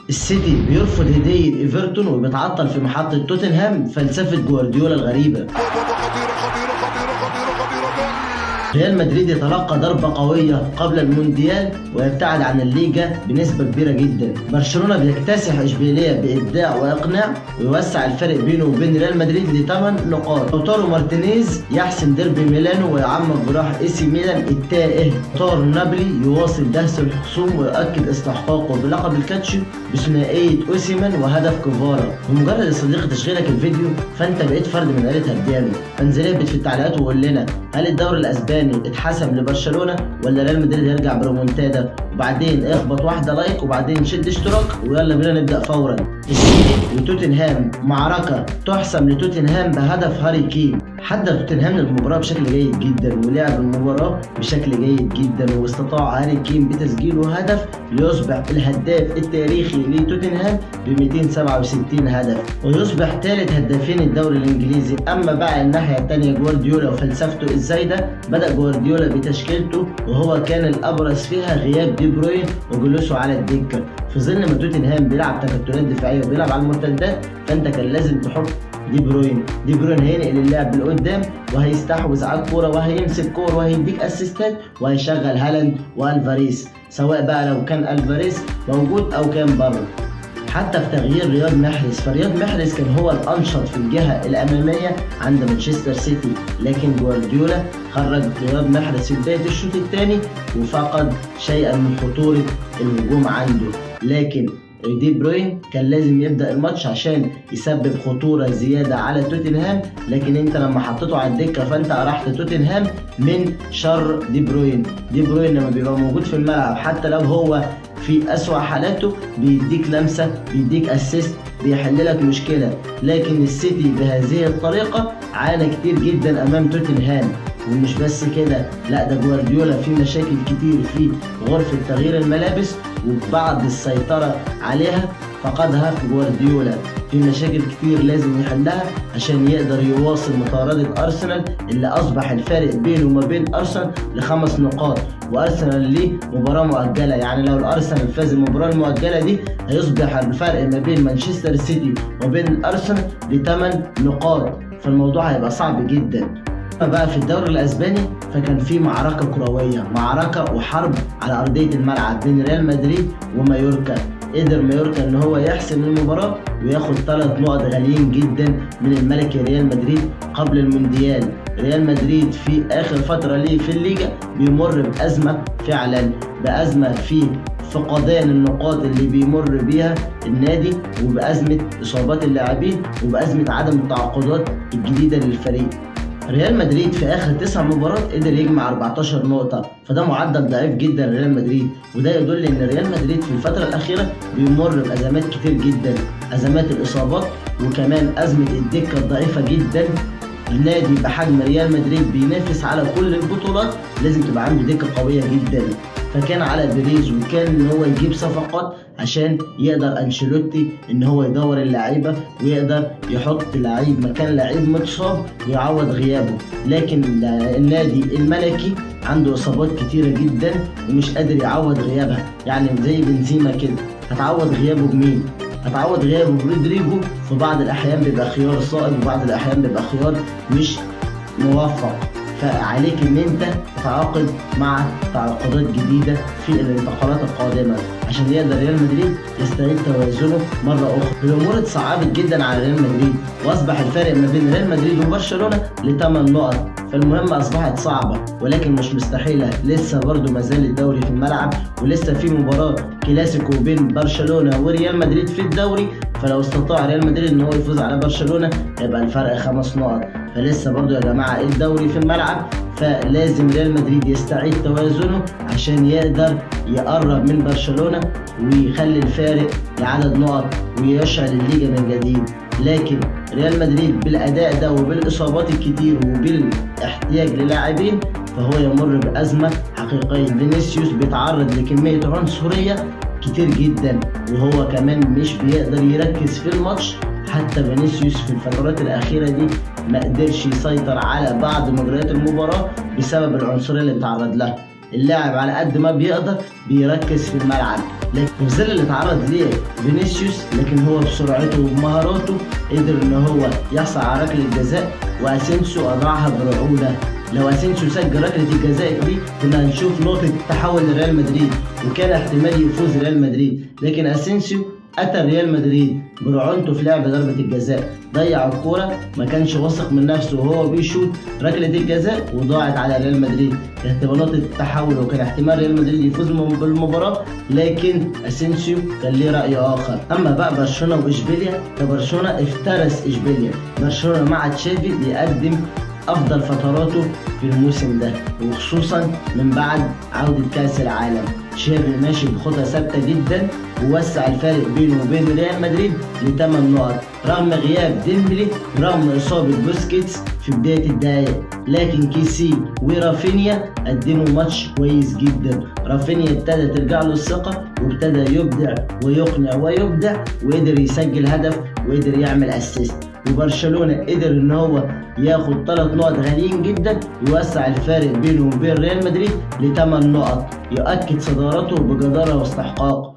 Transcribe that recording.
السيتي بيرفض هدية ايفرتون وبيتعطل في محطة توتنهام، فلسفة جوارديولا الغريبة. ريال مدريد يتلقى ضربة قوية قبل المونديال ويبتعد عن الليجا بنسبة كبيرة جدا. برشلونة بيكتسح اشبيلية بإبداع وإقناع ويوسع الفرق بينه وبين ريال مدريد ل8 نقاط. لوتارو مارتينيز يحسم ديربي ميلانو ويعمق جراح AC ميلان التائه. طار نابولي يواصل دهس الخصوم ويؤكد استحقاقه بلقب الكاتشيو بثنائية اوسيمان وهدف كوفارا. بمجرد يا صديقي تشغيلك الفيديو فانت بقيت فرد من عيلة هدامي. انزل اهبط في التعليقات وقول لنا هل الدوري الاسباني اتحسم لبرشلونة ولا ريال مدريد هيرجع بريمونتادا؟ وبعدين اخبط واحدة لايك وبعدين شد اشتراك ويلا بينا نبدأ فورا. السيتي وتوتنهام، معركة تحسم لتوتنهام بهدف هاري كين. حضر توتنهام للمباراة بشكل جيد جدا ولعب المباراة بشكل جيد جدا، واستطاع هاري كين بتسجيله هدف ليصبح الهداف التاريخي لتوتنهام ب 267 هدف ويصبح ثالث هدافين الدوري الانجليزي. اما بقى الناحية الثانية جوارديولا وفلسفته الزايدة، بدأ جوارديولا بتشكيلته وهو كان الابرز فيها غياب دي بروين وجلوسه على الدكة. في ظل ما توتنهام بيلعب تكتلات دفاعية وبيلعب على المرتدات، فانت كان لازم تحط دي بروين هينقل اللعب لقدام وهيستحوذ على الكوره وهيمسك كور وهيديك اسيستات وهيشغل هالاند والفاريز، سواء بقى لو كان الفاريز موجود او كان بره. حتى في تغيير رياض محرز، فرياض محرز كان هو الانشط في الجهه الاماميه عند مانشستر سيتي، لكن جوارديولا خرج رياض محرز في بدايه الشوط الثاني وفقد شيئا من خطوره الهجوم عنده. لكن دي بروين كان لازم يبدأ الماتش عشان يسبب خطورة زيادة على توتنهام، لكن انت لما حطيته على الدكة فانت أرحت توتنهام من شر دي بروين لما بيبقى موجود في الملعب حتى لو هو في أسوأ حالاته بيديك لمسة، بيديك اسيست، بيحل لك مشكلة. لكن السيتي بهذه الطريقة عانى كتير جدا أمام توتنهام. ومش بس كده، لا ده جوارديولا في مشاكل كتير في غرفة تغيير الملابس وبعد السيطرة عليها فقدها جوارديولا. في مشاكل كتير لازم يحلها عشان يقدر يواصل مطاردة أرسنال اللي أصبح الفارق بينه وما بين أرسنال ل5 نقاط، وأرسنال ليه مباراة مؤجلة. يعني لو الأرسنال فاز المباراة المؤجلة دي هيصبح الفرق ما بين مانشستر سيتي وبين الأرسنال ل8 نقاط، فالموضوع هيبقى صعب جدا. بقى في الدوري الاسباني فكان في معركه كرويه، معركه وحرب على ارضيه الملعب بين ريال مدريد ومايوركا. قدر مايوركا ان هو يحسم المباراه وياخد 3 نقط غاليين جدا من الملكي ريال مدريد قبل المونديال. ريال مدريد في اخر فتره ليه في الليجا بيمر بازمه، فعلا بازمه في فقدان النقاط اللي بيمر بيها النادي، وبازمه اصابات اللاعبين، وبازمه عدم التعاقدات الجديده للفريق. ريال مدريد في اخر 9 مباريات قدر يجمع 14 نقطة، فده معدل ضعيف جدا لريال مدريد، وده يدل ان ريال مدريد في الفترة الأخيرة بيمر بأزمات كتير جدا، أزمات الإصابات وكمان أزمة الدكة الضعيفة جدا. النادي بحجم ريال مدريد بينافس على كل البطولات لازم تبقى عنده دكة قوية جدا، فكان على بيريز وكان ان هو يجيب صفقات عشان يقدر انشيلوتي ان هو يدور اللعيبه ويقدر يحط لعيب مكان لعيب متصاب ويعوض غيابه. لكن النادي الملكي عنده اصابات كتيره جدا ومش قادر يعوض غيابها، يعني زي بنزيما كده، هتعوض غيابه بمين؟ هتعوض غيابه برودريجو، في بعض الاحيان بيبقى خيار صائب وبعض الاحيان بيبقى خيار مش موفق، فعليك ان انت تتعاقد مع تعاقدات جديده في الانتقالات القادمه عشان يقدر ريال مدريد يستعيد توازنه مره اخرى. الامور اتصعبت جدا على ريال مدريد واصبح الفارق ما بين ريال مدريد وبرشلونه ل8 نقط، فالمهمه اصبحت صعبه ولكن مش مستحيله. لسه برضو مازال الدوري في الملعب ولسه في مباراه كلاسيكو بين برشلونه وريال مدريد في الدوري، فلو استطاع ريال مدريد ان هو يفوز على برشلونه هيبقى الفرق 5 نقط. فلسه برضو يا جماعه الدوري في الملعب، فلازم ريال مدريد يستعيد توازنه عشان يقدر يقرب من برشلونه ويخلي الفارق لعدد نقط ويشعل الليجا من جديد. لكن ريال مدريد بالاداء ده وبالاصابات الكتير وبالاحتياج للاعبين فهو يمر بازمه حقيقيه. فينيسيوس بيتعرض لكميه عنصريه كتير جدا وهو كمان مش بيقدر يركز في الماتش. حتى فينيسيوس في الفترات الأخيرة دي ما قدرش يسيطر على بعض مجريات المباراة بسبب العنصرية اللي بيتعرض لها. اللاعب على قد ما بيقدر بيركز في الملعب، لكن في ظل اللي اتعرض ليه فينيسيوس، لكن هو بسرعته ومهاراته قدر ان هو يحصل على ركله الجزاء، واسينسيو اضاعها برعونه. لو اسينسيو سجل ركله الجزاء دي كنا هنشوف نقطه تحول لريال مدريد، وكان احتمال يفوز ريال مدريد، لكن اسينسيو اتى ريال مدريد برعونته في لعب ضربه الجزاء، ضيع الكوره، ما كانش واثق من نفسه وهو بيشوط ركله الجزاء وضاعت على ريال مدريد. كانت تبقى نقطه التحول وكان احتمال ريال مدريد يفوز بالمباراه، لكن اسينسيو كان ليه راي اخر. اما بقى برشلونه واشبيليا، فبرشلونه افترس اشبيليا. برشلونه مع تشافي بيقدم افضل فتراته في الموسم ده، وخصوصا من بعد عوده كاس العالم. تشافي ماشي بخطى ثابته جدا، ووسع الفارق بينه وبين ريال مدريد ل8 نقط رغم غياب ديمبلي، رغم اصابه بوسكيتس في بدايه الدقائق. لكن كيسي ورافينيا قدموا ماتش كويس جدا. رافينيا ابتدى ترجع له الثقه، وابتدى يبدع ويقنع ويبدع، وقدر يسجل هدف وقدر يعمل اسيست. وبرشلونه قدر ان هو ياخد 3 نقط غاليين جدا، يوسع الفارق بينه وبين ريال مدريد ل8 نقط، يؤكد صدارته بجداره واستحقاق.